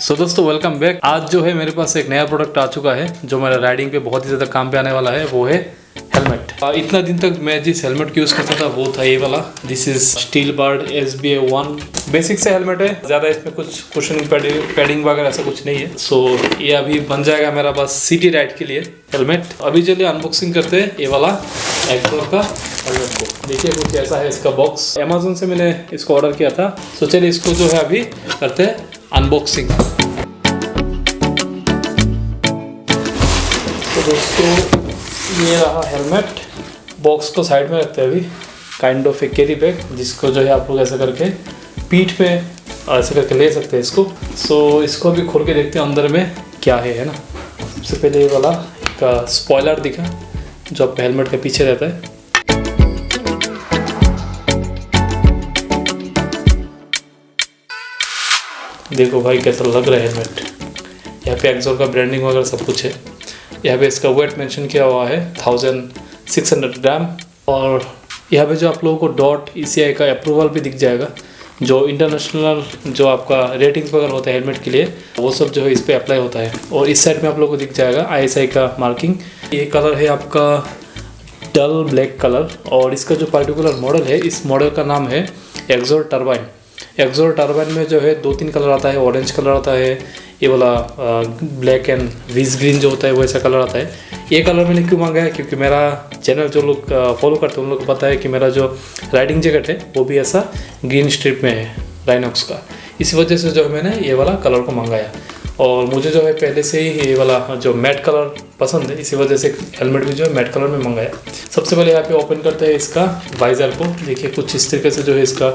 सो दोस्तों welcome back. आज जो है मेरे पास एक नया प्रोडक्ट आ चुका है जो मेरा राइडिंग पे बहुत ही ज़्यादा काम पे आने वाला है, वो है हेलमेट। इतना दिन तक मैं जिस हेलमेट की यूज़ करता था वो था ये वाला। This is steel bird SBA1। Basic से हेलमेट है, ज़्यादा इसमें कुछ कुशनिंग पैडिंग वगैरह ऐसा कुछ नहीं है। सो ये अभी बन जाएगा मेरा पास सिटी राइड के लिए हेलमेट। अभी चलिए अनबॉक्सिंग करते हैं ये वाला एक्सोर का हेलमेट को। देखिए कुछ ऐसा है इसका बॉक्स। अमेजोन से मैंने इसको ऑर्डर किया था। सो चलिए इसको जो है अभी करते हैं अनबॉक्सिंग। तो दोस्तों ये रहा हेलमेट। बॉक्स को साइड में रखते हैं अभी। Kind of A carry bag जिसको जो है आप लोग ऐसा करके पीठ पे ऐसे करके ले सकते हैं इसको। सो इसको अभी खोल के देखते हैं अंदर में क्या है ना। सबसे पहले ये वाला एक स्पॉइलर दिखा जो आपके हेलमेट के पीछे रहता है। देखो भाई कैसा लग रहा है हेलमेट। यहाँ पे एक्सोर का ब्रांडिंग वगैरह सब कुछ है। यहाँ पे इसका वेट मेंशन किया हुआ है 1600 ग्राम। और यहाँ पे जो आप लोगों को डॉट ECI का अप्रूवल भी दिख जाएगा। जो इंटरनेशनल जो आपका रेटिंग्स वगैरह होता है हेलमेट के लिए वो सब जो है इस पर अप्लाई होता है। और इस साइड में आप लोगों को दिख जाएगा ISI का मार्किंग। ये कलर है आपका डल ब्लैक कलर। और इसका जो पर्टिकुलर मॉडल है, इस मॉडल का नाम है एक्सोर टर्बाइन। एक्सोर टर्बाइन में जो है 2-3 कलर आता है। ऑरेंज कलर आता है, ये वाला ब्लैक एंड विज ग्रीन जो होता है वैसा कलर आता है। ये कलर मैंने क्यों मांगा है, क्योंकि मेरा चैनल जो लोग फॉलो करते हैं उन लोग को पता है कि मेरा जो राइडिंग जैकेट है वो भी ऐसा ग्रीन स्ट्रिप में है राइनॉक्स का। इसी वजह से जो है मैंने ये वाला कलर को मंगाया। और मुझे जो है पहले से ही ये वाला जो मैट कलर पसंद है, इसी वजह से हेलमेट भी जो है मैट कलर में मंगाया। सबसे पहले यहाँ पे ओपन करते हैं इसका वाइज़र को। देखिए कुछ इस तरीके से जो है इसका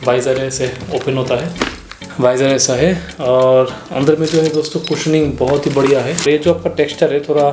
वाइज़र ऐसे ओपन होता है। वाइज़र ऐसा है और अंदर में जो है दोस्तों कुशनिंग बहुत ही बढ़िया है। ये जो आपका टेक्सचर है थोड़ा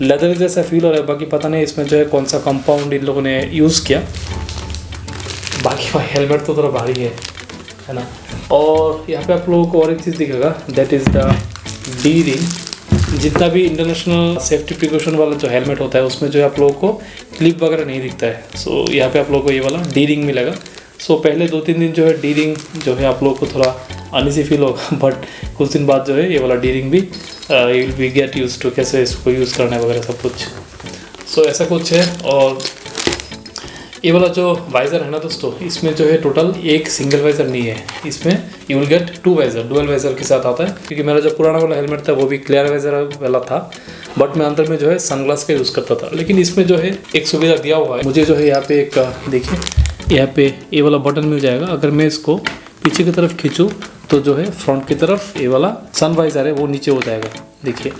लेदर जैसा फील हो रहा है। बाकी पता नहीं इसमें जो है कौन सा कंपाउंड इन लोगों ने यूज़ किया। बाकी भाई हेलमेट तो थोड़ा भारी है ना। और यहाँ पे आप लोगों को और एक चीज़ दिखेगा, that is the D ring. जितना भी इंटरनेशनल सेफ्टी प्रिकॉशन वाला जो हेलमेट होता है उसमें जो है आप लोगों को क्लिप वगैरह नहीं दिखता है। सो यहाँ पे आप लोगों को ये वाला डी रिंग मिलेगा। सो पहले 2-3 दिन जो है डी रिंग जो है आप लोगों को थोड़ा अनईजी फील होगा, बट कुछ दिन बाद जो है ये वाला डी रिंग भी you will be get use to कैसे इसको यूज़ करना है वगैरह सब कुछ। सो ऐसा कुछ है। और ये वाला जो वाइज़र है ना दोस्तों, इसमें जो है टोटल एक सिंगल वाइज़र नहीं है, इसमें you will get 2 visor, dual visor के साथ आता है। क्योंकि मेरा जो पुराना वाला हेलमेट था वो भी क्लियर वाइज़र वाला था, बट मैं अंदर में जो है सनग्लास का यूज़ करता था। लेकिन इसमें जो है एक सुविधा दिया हुआ है मुझे, जो है यहाँ पे एक देखिए यहाँ पे ये वाला बटन मिल जाएगा। अगर मैं इसको पीछे की तरफ खींचूँ तो जो है फ्रंट की तरफ ये वाला सन वाइज़र है वो नीचे हो जाएगा। देखिए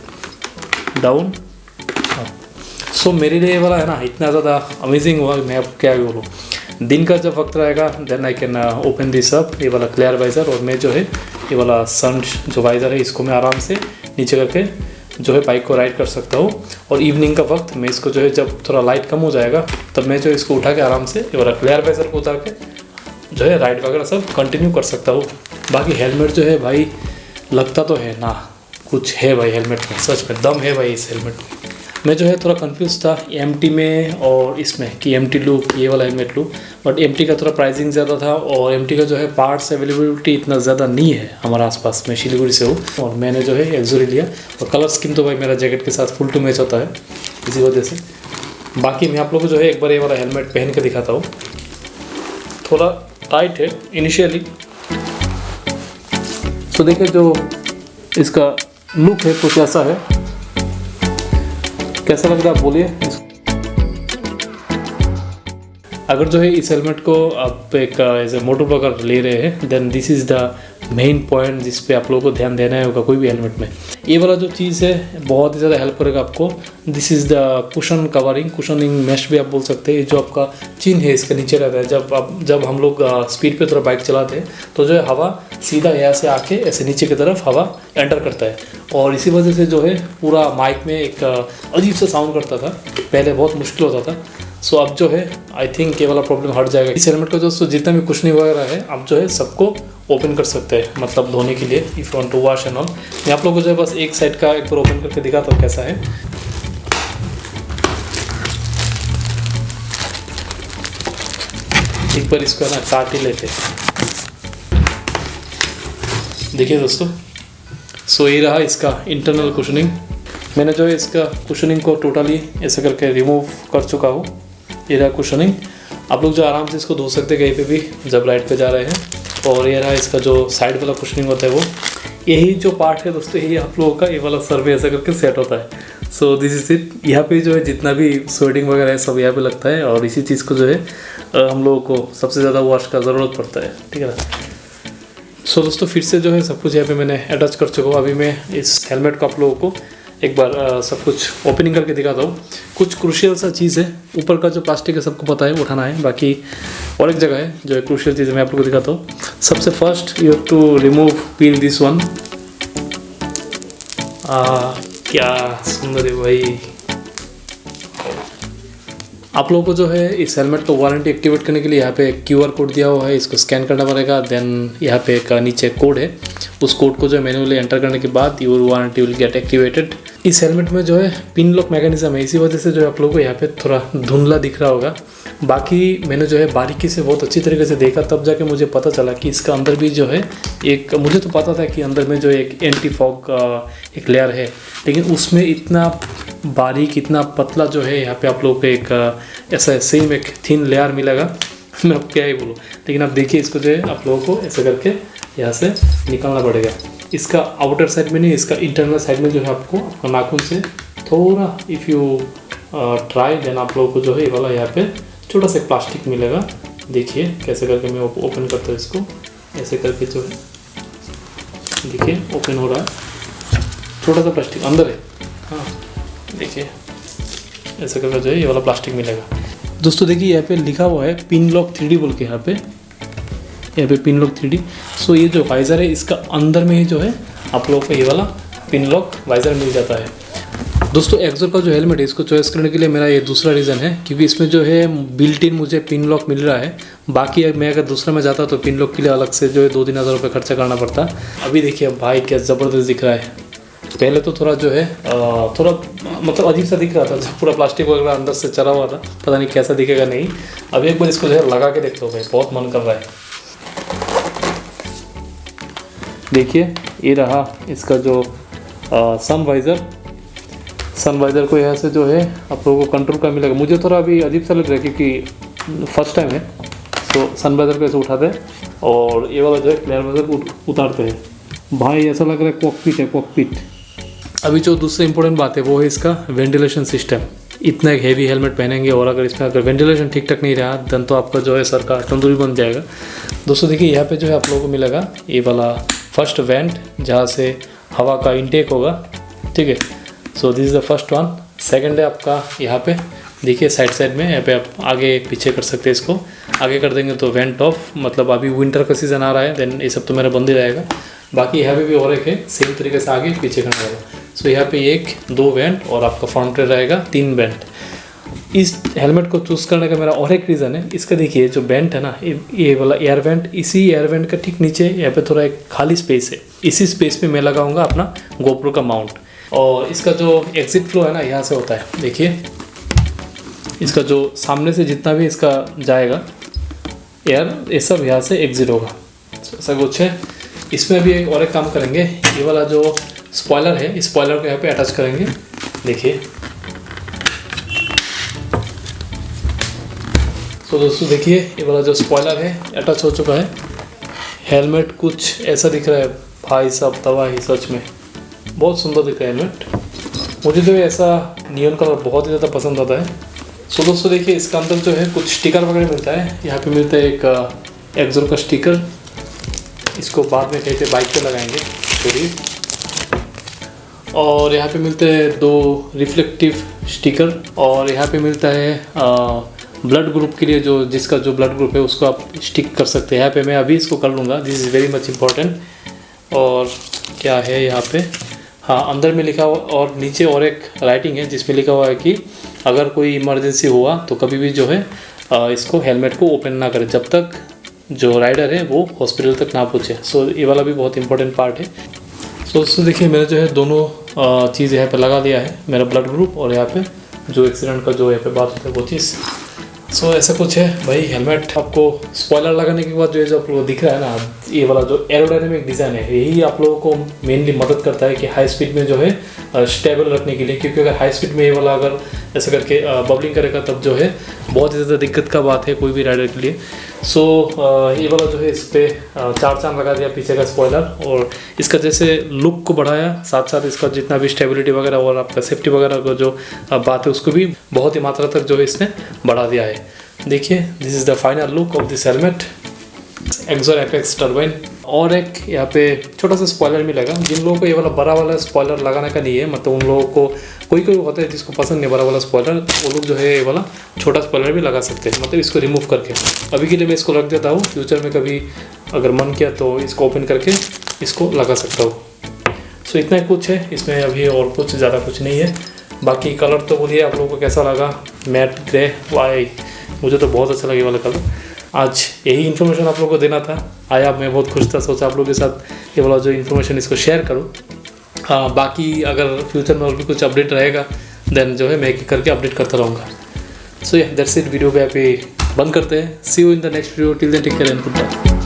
डाउन अप। सो मेरे लिए ये वाला है ना इतना ज़्यादा अमेजिंग हुआ, मैं अब क्या बोलूँ। दिन का जब वक्त रहेगा then I can open this up, ये वाला क्लियर वाइज़र। और मैं जो है ये वाला सन जो वाइज़र है इसको मैं आराम से नीचे करके जो है बाइक को राइड कर सकता हूँ। और इवनिंग का वक्त मैं इसको जो है जब थोड़ा लाइट कम हो जाएगा तब मैं जो इसको उठा के आराम से ये वाला क्लियर वाइज़र को उतार के जो है राइड वगैरह सब कंटिन्यू कर सकता हूँ। बाकी हेलमेट जो है भाई लगता तो है ना कुछ है भाई हेलमेट में, सच में दम है भाई इस हेलमेट में। मैं जो है थोड़ा कंफ्यूज था MT में और इसमें कि MT लूँ ये वाला हेलमेट लूँ, बट MT का थोड़ा प्राइसिंग ज़्यादा था और MT का जो है पार्ट्स अवेलेबिलिटी इतना ज़्यादा नहीं है हमारे आसपास। मैं शिलीगुड़ी से हूँ और मैंने जो है एक्सोर लिया। और कलर स्कीम तो भाई मेरा जैकेट के साथ फुल टू मैच होता है इसी वजह से। बाकी मैं आप लोगों को जो है एक बार ये वाला हेलमेट पहन के दिखाता हूँ। थोड़ा टाइट है इनिशियली। तो देखिए जो इसका लुक है कुछ ऐसा है। कैसा लग रहा है आप बोलिए। अगर जो है इस हेलमेट को आप एक एज ए मोटर ब्लॉगर ले रहे हैं then this is the main point जिस पे आप लोगों को ध्यान देना है होगा कोई भी हेलमेट में। ये वाला जो चीज़ है बहुत ही ज़्यादा हेल्प करेगा आपको। This is the cushion covering, cushioning mesh भी आप बोल सकते हैं। जो आपका चिन्ह है इसके नीचे रहता है। जब हम लोग स्पीड पे थोड़ा बाइक चलाते हैं तो जो है हवा सीधा यहाँ से आके ऐसे नीचे की तरफ हवा एंटर करता है। और इसी वजह से जो है पूरा माइक में एक अजीब सा साउंड करता था, पहले बहुत मुश्किल होता था। सो अब जो है आई थिंक ये वाला प्रॉब्लम हट जाएगा। इस हेलमेट का दोस्तों जितना भी कुशनिंग वगैरह है आप जो है सबको ओपन कर सकते हैं, मतलब धोने के लिए if want to wash and all. मैं आप लोगों को जो है बस एक साइड का एक बार ओपन करके दिखाता हूँ कैसा है। एक बार इसको ना काट ही लेते। देखिए दोस्तों सो ये रहा इसका इंटरनल कुशनिंग। मैंने जो है इसका कुशनिंग को टोटली ऐसे करके रिमूव कर चुका हूँ। ये रहा कुशनिंग। आप लोग जो आराम से इसको धो सकते हैं कहीं पे भी जब राइड पे जा रहे हैं। और ये रहा इसका जो साइड वाला कुशनिंग होता है वो, यही जो पार्ट है दोस्तों, यही आप लोगों का ये वाला सर्वे ऐसा करके सेट होता है। So this is it. यहाँ पे जो है जितना भी स्वेटिंग वगैरह है सब यहाँ पे लगता है, और इसी चीज़ को जो है हम लोगों को सबसे ज़्यादा वॉश का ज़रूरत पड़ता है, ठीक है ना। सो दोस्तों फिर से जो है सब कुछ यहाँ पे मैंने अटैच कर चुका हूँ। अभी मैं इस हेलमेट को आप लोगों को एक बार सब कुछ ओपनिंग करके दिखाता हूँ। कुछ क्रूशियल सा चीज़ है, ऊपर का जो प्लास्टिक है सबको पता है उठाना है, बाकी और एक जगह है जो है क्रूशियल चीज़ मैं आप लोगों को दिखाता हूँ। सबसे first you have to remove peel this one. क्या सुंदर है भाई। आप लोगों को जो है इस हेलमेट को वारंटी एक्टिवेट करने के लिए यहाँ पे QR कोड दिया हुआ है, इसको स्कैन करना पड़ेगा। देन यहाँ पे एक नीचे कोड है, उस कोड को जो है मैन्युअली एंटर करने के बाद your warranty will get activated. इस हेलमेट में जो है पिन लॉक मैकेनिज्म है, इसी वजह से जो है आप लोगों को यहाँ पे थोड़ा धुंधला दिख रहा होगा। बाकी मैंने जो है बारीकी से बहुत अच्छी तरीके से देखा, तब जाके मुझे पता चला कि इसका अंदर भी जो है एक, मुझे तो पता था कि अंदर में जो एक एंटी फॉग एक लेयर है, लेकिन उसमें इतना बारीक इतना पतला जो है यहाँ पे आप लोगों को एक ऐसा सेम एक थिन लेयर मिलेगा। मैं अब क्या ही बोलूँ, लेकिन आप देखिए इसको जो है आप लोगों को ऐसे करके यहाँ से निकालना पड़ेगा। इसका आउटर साइड में नहीं, इसका इंटरनल साइड में जो है आपको आपका नाखून से थोड़ा इफ़ यू ट्राई देन आप लोगों को जो है ये वाला यहाँ पे छोटा सा प्लास्टिक मिलेगा। देखिए कैसे करके मैं ओपन करता हूँ इसको, ऐसे करके जो है देखिए ओपन हो रहा है। छोटा सा प्लास्टिक अंदर है, हाँ देखिए ऐसे करके जो है ये वाला प्लास्टिक मिलेगा। दोस्तों देखिए यहाँ पे लिखा हुआ है पिन लॉक 3D बोल के, यहाँ पे पिन लॉक 3D। सो ये जो वाइज़र है इसका अंदर में ही जो है आप लोगों को ये वाला पिन लॉक वाइज़र मिल जाता है। दोस्तों एक्सोर का जो हेलमेट है इसको चॉइस करने के लिए मेरा ये दूसरा रीज़न है, क्योंकि इसमें जो है बिल्ट इन मुझे पिन लॉक मिल रहा है। बाकी मैं अगर दूसरा में जाता तो पिन लॉक के लिए अलग से जो है 2-3 हज़ार रुपये खर्चा करना पड़ता। अभी देखिए भाई क्या ज़बरदस्त दिख रहा है। पहले तो थोड़ा जो है थोड़ा मतलब अजीब सा दिख रहा था, जब पूरा प्लास्टिक वगैरह अंदर से चला हुआ था, पता नहीं कैसा दिखेगा नहीं। अभी एक बार इसको जो है लगा के देखते हो भाई, बहुत मन कर रहा है। देखिए ये रहा इसका जो सन वाइज़र को यहाँ से जो है आप लोगों को कंट्रोल का मिलेगा। मुझे थोड़ा अभी अजीब सा लग रहा है क्योंकि फर्स्ट टाइम है। तो सन वाइज़र को ऐसे उठाते हैं और ये वाला जो है फ्लेयर वाइज़र उतारते हैं। भाई ऐसा लग रहा है कॉकपिट है, कॉकपिट। अभी जो दूसरी इंपॉर्टेंट बात है वो है इसका वेंटिलेशन सिस्टम। इतना एक हेवी हेलमेट पहनेंगे और अगर इसमें अगर वेंटिलेशन ठीक ठाक नहीं रहा देन तो आपका जो है सर का तंदूरी बन जाएगा। दोस्तों देखिए यहाँ पे जो है आप लोगों को मिलेगा ये वाला फर्स्ट वेंट जहाँ से हवा का इंटेक होगा, ठीक है। So this is the first one. Second है आपका यहाँ पे देखिए साइड में, यहाँ पे आप आगे पीछे कर सकते हैं। इसको आगे कर देंगे तो वेंट ऑफ, मतलब अभी विंटर का सीज़न आ रहा है देन ये सब तो मेरा बंद ही रहेगा। बाकी यहाँ पे भी और एक है सेम तरीके से आगे पीछे करना रहेगा। सो यहाँ पे 1-2 वेंट और आपका फ्रंट रहेगा 3 वेंट। इस हेलमेट को चूज़ करने का मेरा और एक रीज़न है, इसका देखिए जो वेंट है ना, ये वाला एयर वेंट, इसी एयर वेंट का ठीक नीचे यहाँ पे थोड़ा एक खाली स्पेस है। इसी स्पेस पे मैं लगाऊंगा अपना गोप्रो का माउंट। और इसका जो एग्जिट फ्लो है ना यहाँ से होता है। देखिए इसका जो सामने से जितना भी इसका जाएगा एयर, ये सब यहाँ से एग्जिट होगा। ऐसा कुछ है। इसमें भी और एक काम करेंगे, ये वाला जो स्पॉइलर है इस स्पॉइलर को यहाँ पे अटैच करेंगे। देखिए तो दोस्तों देखिए ये वाला जो स्पॉइलर है अटैच हो चुका है। हेलमेट कुछ ऐसा दिख रहा है भाई साहब, तबाही सच में बहुत सुंदर दिख रहा है हेलमेट। मुझे जो ऐसा नियॉन कलर बहुत ही ज़्यादा पसंद आता है। सो दोस्तों देखिए इसका अंदर जो है कुछ स्टिकर वगैरह मिलता है। यहाँ पे मिलता है एक एक्सोर का स्टिकर, इसको बाद में कहीं पे बाइक पे लगाएंगे थोड़ी। और यहाँ पे मिलते हैं 2 रिफ्लेक्टिव स्टिकर। और यहाँ पे मिलता है ब्लड ग्रुप के लिए जो जिसका जो ब्लड ग्रुप है उसको आप स्टिक कर सकते हैं। यहाँ पे मैं अभी इसको कर लूँगा, this is very much important. और क्या है यहाँ पे, हाँ अंदर में लिखा हुआ और नीचे और एक राइटिंग है जिसमें लिखा हुआ है कि अगर कोई इमरजेंसी हुआ तो कभी भी जो है इसको हेलमेट को ओपन ना करें जब तक जो राइडर है वो हॉस्पिटल तक ना पहुँचे। सो ये वाला भी बहुत इंपॉर्टेंट पार्ट है। सो दोस्तों देखिए मैंने जो है दोनों चीज़ यहाँ पे लगा दिया है, मेरा ब्लड ग्रुप और यहाँ पे जो एक्सीडेंट का जो यहाँ पे बात होता है वो चीज़। सो ऐसा कुछ है भाई। हेलमेट आपको स्पॉइलर लगाने के बाद जो आप लोगों को दिख रहा है ना, ये वाला जो एरोडायनेमिक डिज़ाइन है, यही आप लोगों को मेनली मदद करता है कि हाई स्पीड में जो है स्टेबल रखने के लिए। क्योंकि अगर हाई स्पीड में ये वाला अगर ऐसा करके बबलिंग करेगा तब जो है बहुत ही ज़्यादा दिक्कत का बात है कोई भी राइडर के लिए। सो ये वाला जो है इस पर 4 चांद लगा दिया पीछे का स्पॉइलर, और इसका जैसे लुक को बढ़ाया, साथ साथ इसका जितना भी स्टेबिलिटी वगैरह और आपका सेफ्टी वगैरह का जो बात है उसको भी बहुत ही मात्रा तक जो है इसने बढ़ा दिया है। देखिए, this is the final look of this helmet Axor Apex Turbine. और एक यहाँ पे छोटा सा स्पॉइलर भी लगा। जिन लोगों को ये वाला बड़ा वाला स्पॉइलर लगाने का नहीं है, मतलब उन लोगों को कोई होता है जिसको पसंद नहीं बड़ा वाला स्पॉइलर, वो लोग जो है ये वाला छोटा स्पॉइलर भी लगा सकते हैं, मतलब इसको रिमूव करके। अभी के लिए मैं इसको रख देता हूँ, फ्यूचर में कभी अगर मन किया तो इसको ओपन करके इसको लगा सकता हूँ। सो इतना कुछ है इसमें, अभी और कुछ ज़्यादा कुछ नहीं है। बाकी कलर तो बोलिए आप लोगों को कैसा लगा, मैट ग्रे, वाई, मुझे तो बहुत अच्छा लगे वाला कलर। आज यही इन्फॉर्मेशन आप लोगों को देना था। आया, मैं बहुत खुश था, सोचा आप लोगों के साथ ये वाला जो इन्फॉर्मेशन इसको शेयर करूं। हाँ, बाकी अगर फ्यूचर में और भी कुछ अपडेट रहेगा देन जो है मैं एक करके अपडेट करता रहूँगा। सो दैट्स इट, वीडियो पे आप बंद करते हैं। See you in the next video, till then take care and good bye.